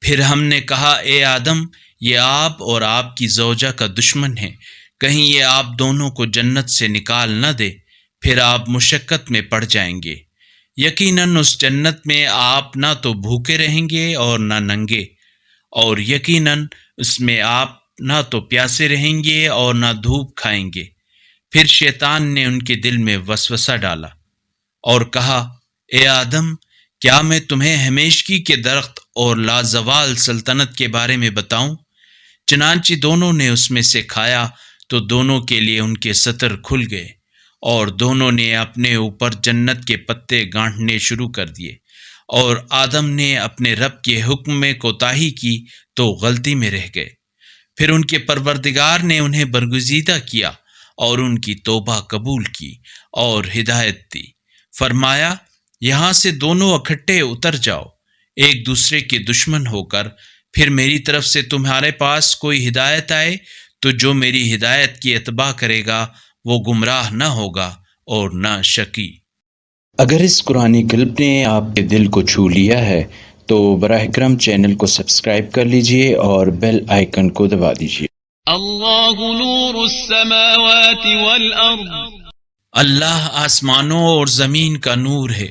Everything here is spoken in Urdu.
پھر ہم نے کہا اے آدم، یہ آپ اور آپ کی زوجہ کا دشمن ہے، کہیں یہ آپ دونوں کو جنت سے نکال نہ دے، پھر آپ مشقت میں پڑ جائیں گے۔ یقیناً اس جنت میں آپ نہ تو بھوکے رہیں گے اور نہ ننگے، اور یقیناً اس میں آپ نہ تو پیاسے رہیں گے اور نہ دھوپ کھائیں گے۔ پھر شیطان نے ان کے دل میں وسوسہ ڈالا اور کہا اے آدم، کیا میں تمہیں ہمیشگی کے درخت اور لازوال سلطنت کے بارے میں بتاؤں؟ چنانچہ دونوں نے اس میں سے کھایا تو دونوں کے لیے ان کے ستر کھل گئے، اور دونوں نے اپنے اوپر جنت کے پتے گانٹھنے شروع کر دیے، اور آدم نے اپنے رب کے حکم میں کوتاہی کی تو غلطی میں رہ گئے۔ پھر ان کے پروردگار نے انہیں برگزیدہ کیا اور ان کی توبہ قبول کی اور ہدایت دی۔ فرمایا یہاں سے دونوں اکٹھے اتر جاؤ ایک دوسرے کے دشمن ہو کر، پھر میری طرف سے تمہارے پاس کوئی ہدایت آئے تو جو میری ہدایت کی اتباع کرے گا وہ گمراہ نہ ہوگا اور نہ شقی۔ اگر اس قرآنی کلپ نے آپ کے دل کو چھو لیا ہے تو براہ کرم چینل کو سبسکرائب کر لیجئے اور بیل آئیکن کو دبا دیجئے۔ اللہ نور السماوات والارض، اللہ آسمانوں اور زمین کا نور ہے۔